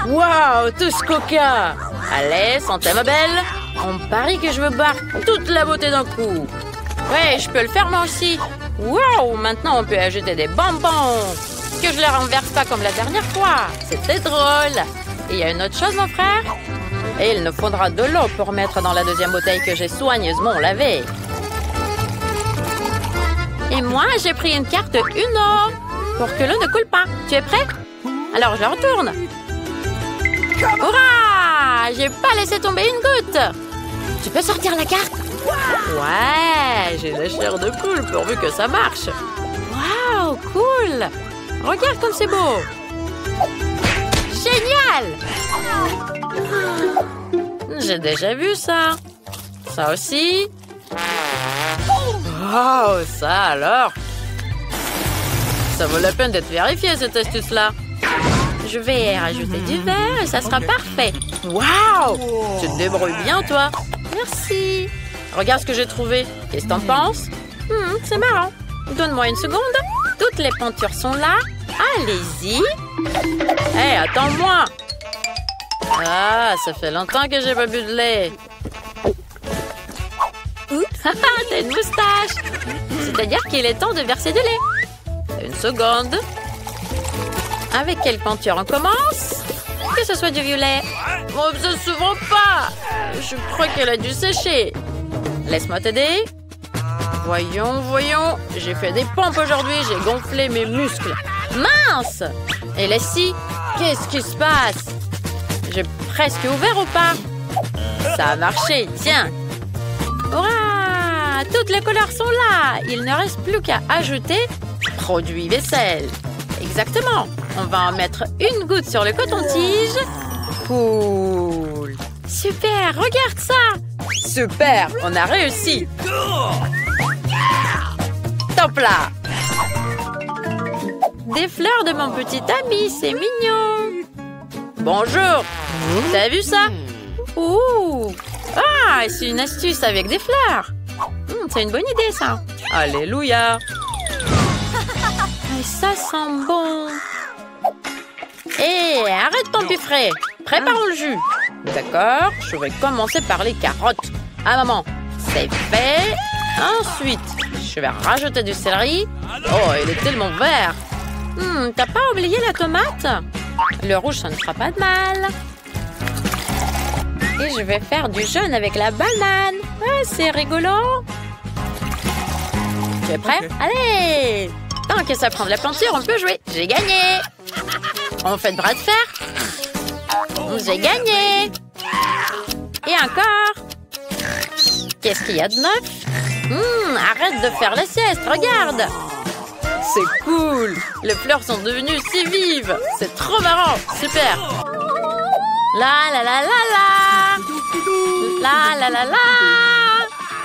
Waouh, tout ce coca! Allez, santé ma belle! On parie que je veux boire toute la beauté d'un coup. Ouais, je peux le faire moi aussi. Waouh, maintenant on peut ajouter des bonbons. Que je les renverse pas comme la dernière fois. C'était drôle. Et il y a une autre chose, mon frère. Et il nous faudra de l'eau pour mettre dans la deuxième bouteille que j'ai soigneusement lavée. Et moi, j'ai pris une carte Uno pour que l'eau ne coule pas. Tu es prêt? Alors, je la retourne. Hurrah! J'ai pas laissé tomber une goutte. Tu peux sortir la carte? Ouais, j'ai la chair de poule pourvu que ça marche. Waouh, cool! Regarde comme c'est beau. Génial! J'ai déjà vu ça. Ça aussi. Wow, ça alors. Ça vaut la peine d'être vérifié cette astuce-là. Je vais rajouter du verre et ça sera parfait. Waouh! Tu te débrouilles bien, toi. Merci. Regarde ce que j'ai trouvé. Qu'est-ce que t'en penses? C'est marrant. Donne-moi une seconde. Toutes les peintures sont là. Allez-y. Hé, attends-moi. Ah, ça fait longtemps que j'ai pas bu de lait. T'as une moustache. C'est-à-dire qu'il est temps de verser du lait. Une seconde. Avec quelle peinture on commence? Que ce soit du violet. Oh, ça s'ouvre pas. Je crois qu'elle a dû sécher. Laisse-moi t'aider. Voyons, voyons. J'ai fait des pompes aujourd'hui. J'ai gonflé mes muscles. Mince! Et la scie? Qu'est-ce qui se passe? J'ai presque ouvert ou pas? Ça a marché, tiens. Hurrah! Toutes les couleurs sont là. Il ne reste plus qu'à ajouter produit vaisselle. Exactement. On va en mettre une goutte sur le coton-tige. Cool. Super, regarde ça. Super, on a réussi. Top là. Des fleurs de mon petit ami, c'est mignon. Bonjour. T'as vu ça? Ouh. Ah, c'est une astuce avec des fleurs. C'est une bonne idée, ça. Alléluia. Et ça sent bon. Hé, arrête ton piffret. Préparons le jus. D'accord, je vais commencer par les carottes. Ah, maman, c'est fait. Ensuite, je vais rajouter du céleri. Oh, il est tellement vert. T'as pas oublié la tomate? Le rouge, ça ne fera pas de mal. Et je vais faire du jaune avec la banane. Ah, c'est rigolo. Tu es prêt? Okay. Allez! Tant que ça prend de la peinture, on peut jouer. J'ai gagné. On fait de bras de fer. J'ai gagné. Et encore. Qu'est-ce qu'il y a de neuf? Arrête de faire la sieste, regarde. C'est cool. Les fleurs sont devenues si vives. C'est trop marrant. Super. La la la la la. La la la la.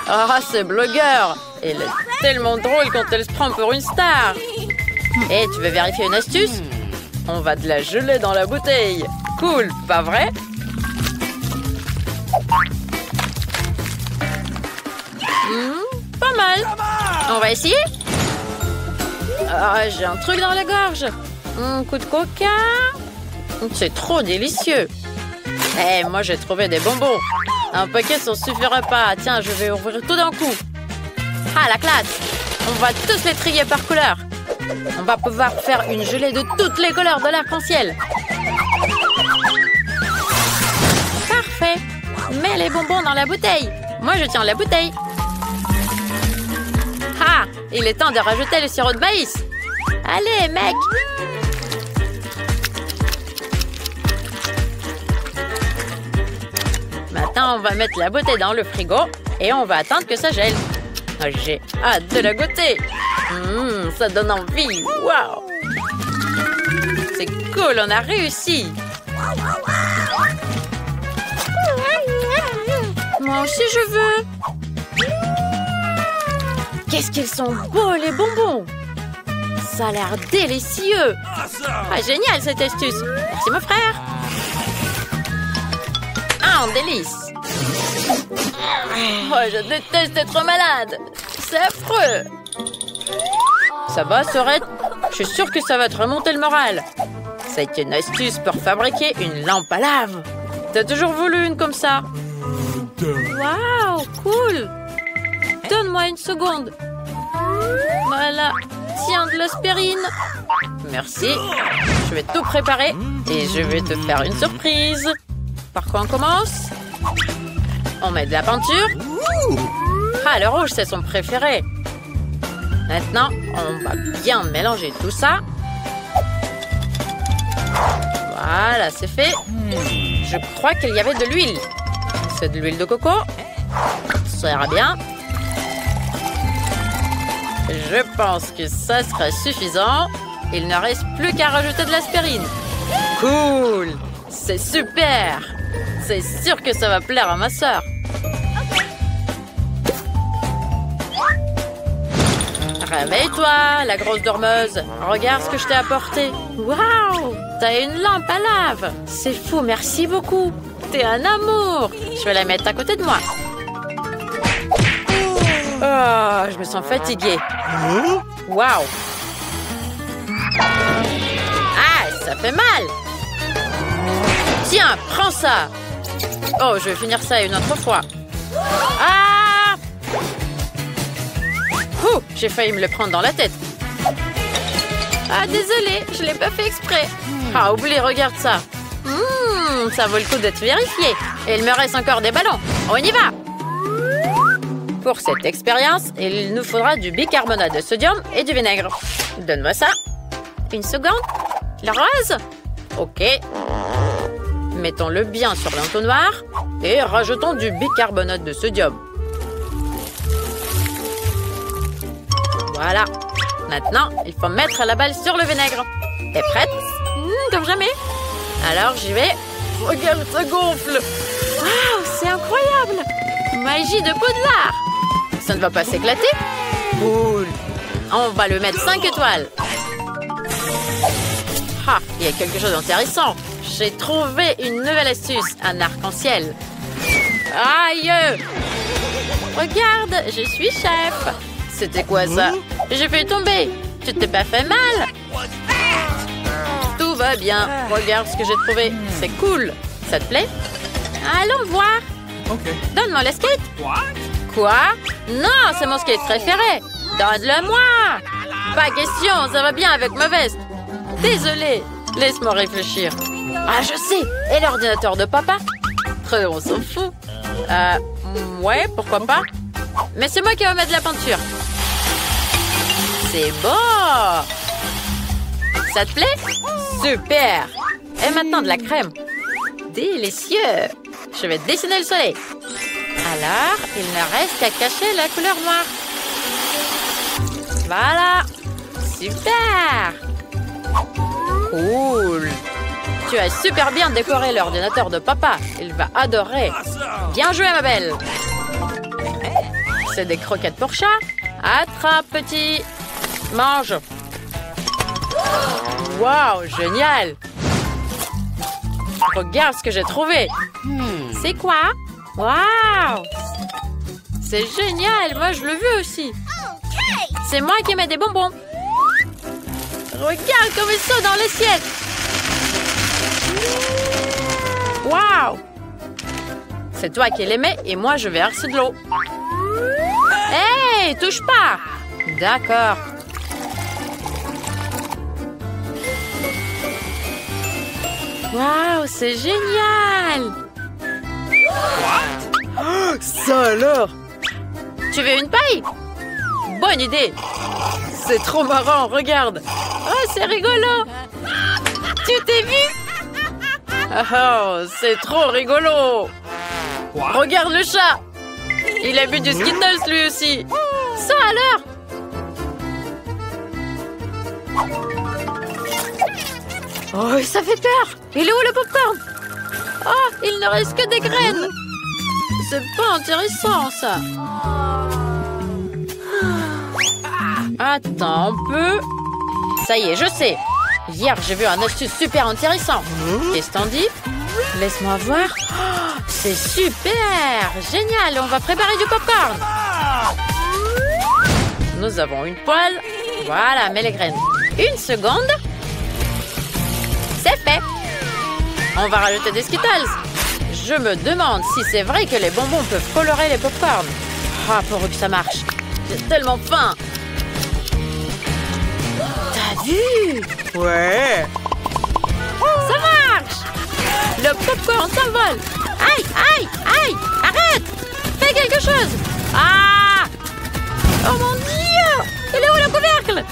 Ah, c'est blogueur. Elle est tellement drôle quand elle se prend pour une star. Et tu veux vérifier une astuce? On va de la geler dans la bouteille. Cool, pas vrai? Pas mal. On va essayer? Ah, j'ai un truc dans la gorge. Coup de coca. C'est trop délicieux. Eh, moi, j'ai trouvé des bonbons. Un paquet, ça ne suffirait pas. Tiens, je vais ouvrir tout d'un coup. Ah, la classe. On va tous les trier par couleur. On va pouvoir faire une gelée de toutes les couleurs de l'arc-en-ciel. Parfait. Mets les bonbons dans la bouteille. Moi, je tiens la bouteille. Ah, il est temps de rajouter le sirop de maïs. Allez, mec. Maintenant, on va mettre la bouteille dans le frigo et on va attendre que ça gèle. Oh, j'ai hâte de la goûter. Ça donne envie. Waouh. C'est cool, on a réussi. Moi aussi, je veux. Qu'est-ce qu'ils sont beaux, les bonbons. Ça a l'air délicieux. Ah, génial, cette astuce. Merci, mon frère. Ah, un délice. Oh, je déteste être malade. C'est affreux. Ça va, Sorette? Je suis sûre que ça va te remonter le moral. C'est une astuce pour fabriquer une lampe à lave. T'as toujours voulu une comme ça? Waouh, cool! Donne-moi une seconde. Voilà, tiens de l'aspirine. Merci. Je vais tout préparer et je vais te faire une surprise. Par quoi on commence? On met de la peinture. Ah, le rouge, c'est son préféré. Maintenant, on va bien mélanger tout ça. Voilà, c'est fait. Je crois qu'il y avait de l'huile. C'est de l'huile de coco. Ça ira bien. Je pense que ça sera suffisant. Il ne reste plus qu'à rajouter de l'aspirine. Cool! C'est super! C'est sûr que ça va plaire à ma sœur. Réveille-toi, la grosse dormeuse. Regarde ce que je t'ai apporté. Waouh! T'as une lampe à lave. C'est fou, merci beaucoup. T'es un amour. Je vais la mettre à côté de moi. Oh, je me sens fatiguée. Waouh! Ah, ça fait mal. Tiens, prends ça. Oh, je vais finir ça une autre fois. Ah! Ouh, j'ai failli me le prendre dans la tête. Ah, désolée, je l'ai pas fait exprès. Ah, oublie, regarde ça. Ça vaut le coup d'être vérifié. Et il me reste encore des ballons. On y va! Pour cette expérience, il nous faudra du bicarbonate de sodium et du vinaigre. Donne-moi ça. Une seconde. Le rose? Ok. Mettons-le bien sur l'entonnoir et rajoutons du bicarbonate de sodium. Voilà. Maintenant, il faut mettre la balle sur le vinaigre. T'es prête? Comme jamais. Alors, j'y vais. Regarde, ça gonfle. Waouh, c'est incroyable. Magie de Poudlard. Ça ne va pas s'éclater? Cool. On va le mettre 5 étoiles. Ah, il y a quelque chose d'intéressant. J'ai trouvé une nouvelle astuce, un arc-en-ciel. Aïe! Regarde, je suis chef. C'était quoi ça? J'ai fait tomber. Tu t'es pas fait mal? Tout va bien. Regarde ce que j'ai trouvé. C'est cool. Ça te plaît? Allons voir. Donne-moi le skate. Quoi? Non, c'est mon skate préféré. Donne-le-moi. Pas question, ça va bien avec ma veste. Désolée, laisse-moi réfléchir. Ah, je sais. Et l'ordinateur de papa? On s'en fout. Ouais, pourquoi pas. Mais c'est moi qui vais mettre de la peinture. C'est beau. Ça te plaît? Super. Et maintenant de la crème. Délicieux. Je vais dessiner le soleil. Alors, il ne reste qu'à cacher la couleur noire. Voilà. Super. Cool. Tu as super bien décoré l'ordinateur de papa. Il va adorer. Bien joué, ma belle. C'est des croquettes pour chat. Attrape, petit. Mange. Waouh, génial. Regarde ce que j'ai trouvé. C'est quoi? Waouh. C'est génial. Moi, je le veux aussi. C'est moi qui mets des bonbons. Regarde comme ils sont dans l'assiette. Waouh. C'est toi qui les mets et moi, je verse de l'eau. Hey, touche pas. D'accord. Waouh, c'est génial. Oh, ça alors. Tu veux une paille? Bonne idée. C'est trop marrant, regarde. Oh, c'est rigolo. Tu t'es vu? Oh, c'est trop rigolo. Regarde le chat. Il a bu du Skittles lui aussi. Ça alors? Oh, ça fait peur. Il est où le popcorn? Oh, il ne reste que des graines. C'est pas intéressant, ça. Attends un peu. Ça y est, je sais. Hier, j'ai vu un astuce super intéressant. Qu'est-ce que t'en dis? Laisse-moi voir. Oh, c'est super. Génial, on va préparer du popcorn. Nous avons une poêle. Voilà, mets les graines. Une seconde. C'est fait. On va rajouter des Skittles. Je me demande si c'est vrai que les bonbons peuvent colorer les pop-corn. Ah, pourvu que ça marche. J'ai tellement faim. T'as vu? Ouais. Ça marche. Le pop-corn s'envole. Aïe, aïe, aïe. Arrête. Fais quelque chose. Ah! Oh mon Dieu! Il est où le couvercle?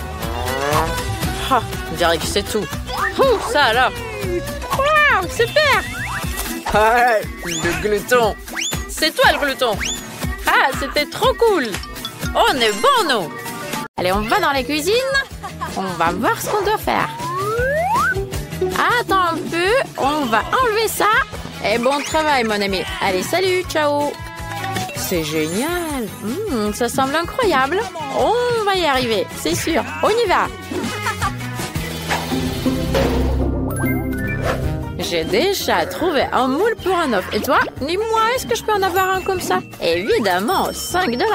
Ah, on dirait que c'est tout. Ouh, ça alors. Waouh, super! Ah, le glouton. C'est toi le glouton. Ah, c'était trop cool. On est bon, nous. Allez, on va dans la cuisine. On va voir ce qu'on doit faire. Attends un peu. On va enlever ça. Et bon travail, mon ami. Allez, salut, ciao. C'est génial. Ça semble incroyable. On va y arriver, c'est sûr. On y va. J'ai déjà trouvé un moule pour un œuf. Et toi, dis-moi, est-ce que je peux en avoir un comme ça? Évidemment, 5 $.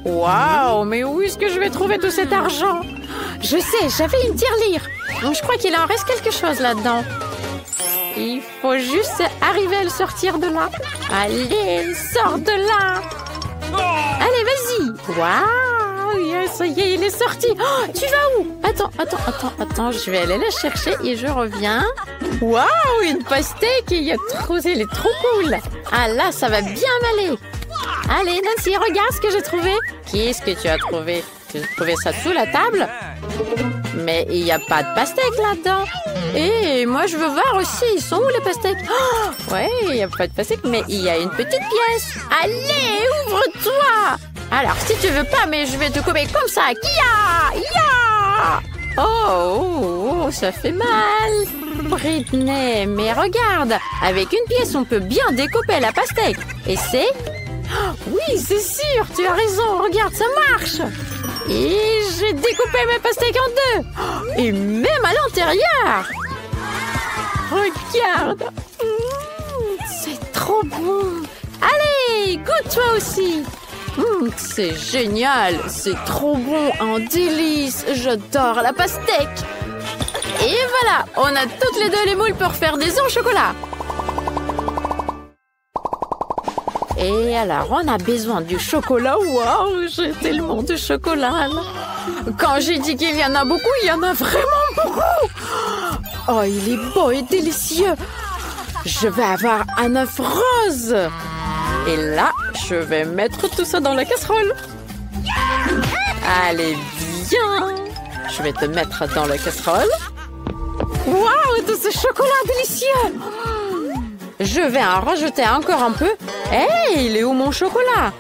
Waouh, mais où est-ce que je vais trouver tout cet argent? Je sais, j'avais une tirelire. Donc je crois qu'il en reste quelque chose là-dedans. Il faut juste arriver à le sortir de là. Allez, sors de là. Allez, vas-y. Waouh, yes, ça y est, il est sorti. Oh, tu vas où? Attends, je vais aller la chercher et je reviens. Waouh, une pastèque, elle est trop cool. Ah là, ça va bien m'aller. Allez, Nancy, regarde ce que j'ai trouvé. Qu'est-ce que tu as trouvé? Tu as trouvé ça sous la table? Mais il n'y a pas de pastèque là-dedans. Et moi, je veux voir aussi, ils sont où les pastèques? Oh, ouais, il n'y a pas de pastèque, mais il y a une petite pièce. Allez, ouvre-toi. Alors, si tu veux pas, mais je vais te couper comme ça. Kia! Ya! Oh, ça fait mal. Britney, mais regarde. Avec une pièce, on peut bien découper la pastèque. Et c'est... Oui, c'est sûr, tu as raison. Regarde, ça marche. Et j'ai découpé ma pastèque en 2. Et même à l'intérieur. Regarde. C'est trop bon. Allez, goûte toi aussi. C'est génial. C'est trop bon, un délice. J'adore la pastèque. Et voilà, on a toutes les deux les moules pour faire des œufs au chocolat. Et alors, on a besoin du chocolat. Waouh, j'ai tellement de chocolat, là. Quand j'ai dit qu'il y en a beaucoup, il y en a vraiment beaucoup. Oh, il est beau et délicieux. Je vais avoir un œuf rose. Et là, je vais mettre tout ça dans la casserole. Allez, viens. Je vais te mettre dans la casserole. Waouh, tout ce chocolat délicieux. Je vais en rajouter encore un peu. Hé, il est où mon chocolat?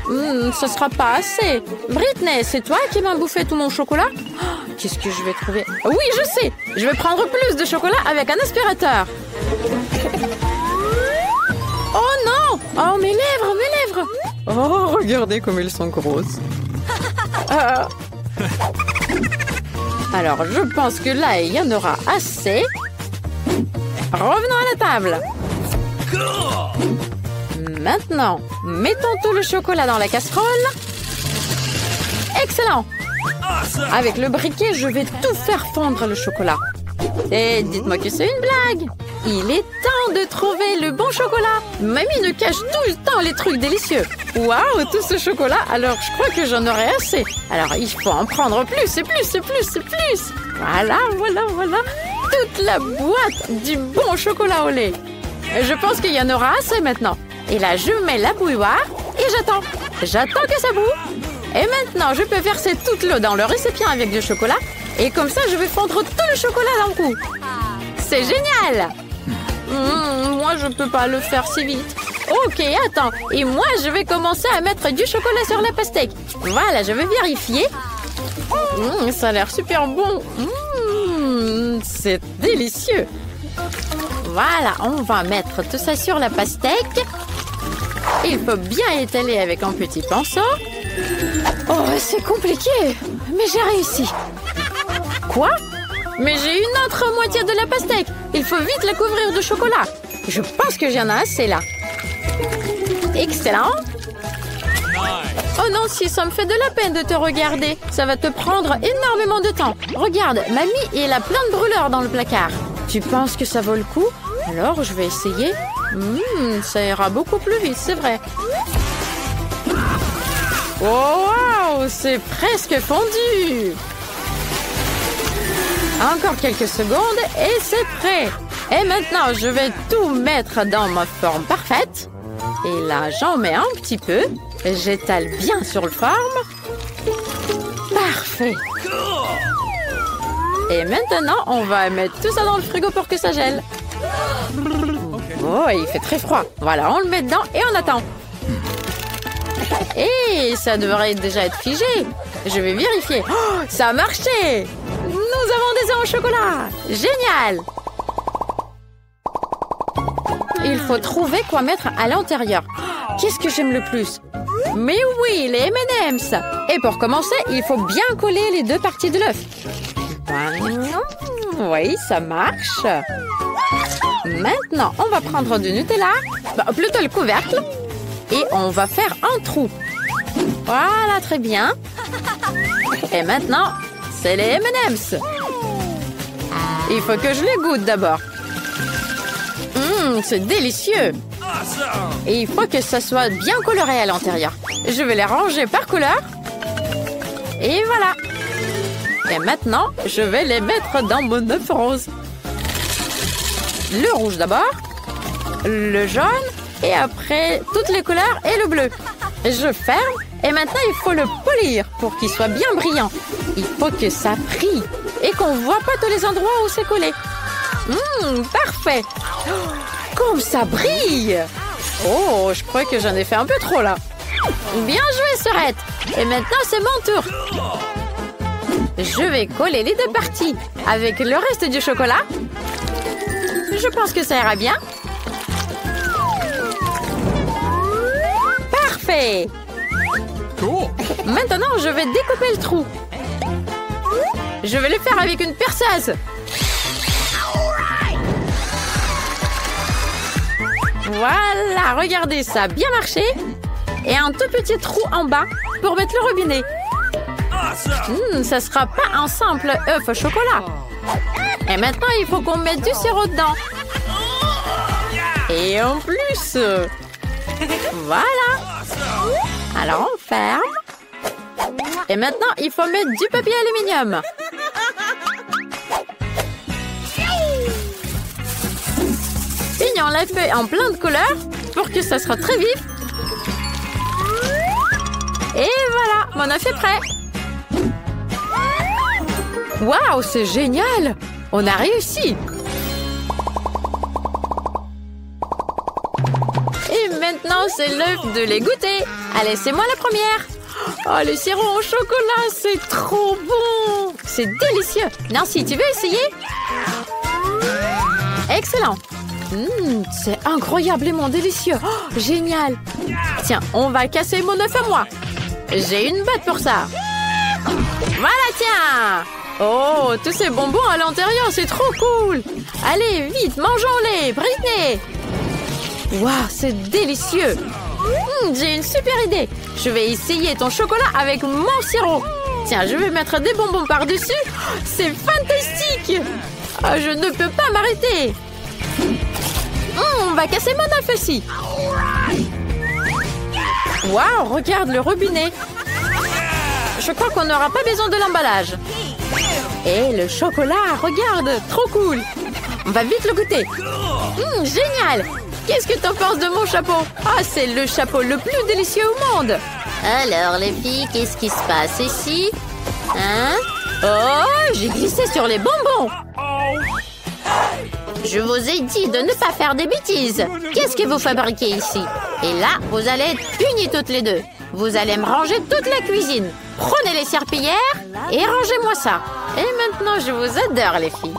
Ce sera pas assez. Britney, c'est toi qui m'as bouffé tout mon chocolat? Oh, qu'est-ce que je vais trouver? Oui, je sais. Je vais prendre plus de chocolat avec un aspirateur. Oh non! Oh, mes lèvres! Oh, regardez comme elles sont grosses. Alors, je pense que là, il y en aura assez. Revenons à la table. Maintenant, mettons tout le chocolat dans la casserole. Excellent! Avec le briquet, je vais tout faire fondre le chocolat. Et dites-moi que c'est une blague. Il est temps de trouver le bon chocolat. Mamie nous cache tout le temps les trucs délicieux. Waouh, tout ce chocolat. Alors, je crois que j'en aurai assez. Alors, il faut en prendre plus et plus et plus et plus. Voilà. Toute la boîte du bon chocolat au lait. Je pense qu'il y en aura assez maintenant. Et là, je mets la bouilloire et j'attends. J'attends que ça boue. Et maintenant, je peux verser toute l'eau dans le récipient avec du chocolat. Et comme ça, je vais fondre tout le chocolat d'un coup. C'est génial! Moi, je peux pas le faire si vite. Ok, attends. Et moi, je vais commencer à mettre du chocolat sur la pastèque. Voilà, je vais vérifier. Ça a l'air super bon. C'est délicieux. Voilà, on va mettre tout ça sur la pastèque. Il faut bien étaler avec un petit pinceau. Oh, c'est compliqué. Mais j'ai réussi. Quoi? Mais j'ai une autre moitié de la pastèque. Il faut vite la couvrir de chocolat. Je pense que j'en ai assez là. Excellent. Oh non, si ça me fait de la peine de te regarder. Ça va te prendre énormément de temps. Regarde, mamie, elle a plein de brûleurs dans le placard. Tu penses que ça vaut le coup? Alors, je vais essayer. Ça ira beaucoup plus vite, c'est vrai. Oh, wow! C'est presque fondu! Encore quelques secondes et c'est prêt. Et maintenant, je vais tout mettre dans ma forme parfaite. Et là, j'en mets un petit peu. J'étale bien sur le forme. Parfait. Et maintenant, on va mettre tout ça dans le frigo pour que ça gèle. Oh, il fait très froid. Voilà, on le met dedans et on attend. Et ça devrait déjà être figé. Je vais vérifier. Oh, ça a marché! Nous avons des œufs au chocolat! Génial! Il faut trouver quoi mettre à l'intérieur. Qu'est-ce que j'aime le plus? Mais oui, les M&M's! Et pour commencer, il faut bien coller les deux parties de l'œuf. Oui, ça marche. Maintenant, on va prendre du Nutella, plutôt le couvercle, et on va faire un trou. Voilà, très bien. Et maintenant, c'est les M&M's. Il faut que je les goûte d'abord. C'est délicieux. Et il faut que ça soit bien coloré à l'intérieur. Je vais les ranger par couleur. Et voilà. Et maintenant, je vais les mettre dans mon œuf rose. Le rouge d'abord, le jaune, et après toutes les couleurs et le bleu. Je ferme. Et maintenant, il faut le polir pour qu'il soit bien brillant. Il faut que ça brille et qu'on ne voit pas tous les endroits où c'est collé. Parfait. Comme ça brille. Oh, je crois que j'en ai fait un peu trop là. Bien joué, Sorette. Et maintenant, c'est mon tour. Je vais coller les deux parties avec le reste du chocolat. Je pense que ça ira bien. Parfait. Maintenant, je vais découper le trou. Je vais le faire avec une perceuse. Voilà, regardez, ça a bien marché. Et un tout petit trou en bas pour mettre le robinet. Ça sera pas un simple œuf au chocolat. Et maintenant, il faut qu'on mette du sirop dedans. Et en plus, voilà. Alors, on ferme. Et maintenant, il faut mettre du papier aluminium. Peignons la feuille en plein de couleurs pour que ça soit très vif. Et voilà, mon œuf est prêt. Waouh, c'est génial! On a réussi! Et maintenant, c'est l'œuf de les goûter. Allez, c'est moi la première. Oh, le sirop au chocolat, c'est trop bon! C'est délicieux! Nancy, tu veux essayer? Excellent! C'est incroyablement délicieux! Oh, génial! Tiens, on va casser mon œuf à moi. J'ai une batte pour ça. Voilà, tiens! Oh, tous ces bonbons à l'intérieur, c'est trop cool! Allez, vite, mangeons-les! Britney! Waouh, c'est délicieux! J'ai une super idée! Je vais essayer ton chocolat avec mon sirop! Tiens, je vais mettre des bonbons par-dessus! C'est fantastique! Oh, je ne peux pas m'arrêter! On va casser mon œuf aussi! Waouh, regarde le robinet! Je crois qu'on n'aura pas besoin de l'emballage. Et le chocolat, regarde, trop cool. On va vite le goûter. Génial. Qu'est-ce que t'en penses de mon chapeau? Ah, c'est le chapeau le plus délicieux au monde. Alors, les filles, qu'est-ce qui se passe ici? Hein? Oh, j'ai glissé sur les bonbons. Je vous ai dit de ne pas faire des bêtises. Qu'est-ce que vous fabriquez ici? Et là, vous allez être punies toutes les deux. Vous allez me ranger toute la cuisine. Prenez les serpillères et rangez-moi ça. Et maintenant, je vous adore, les filles.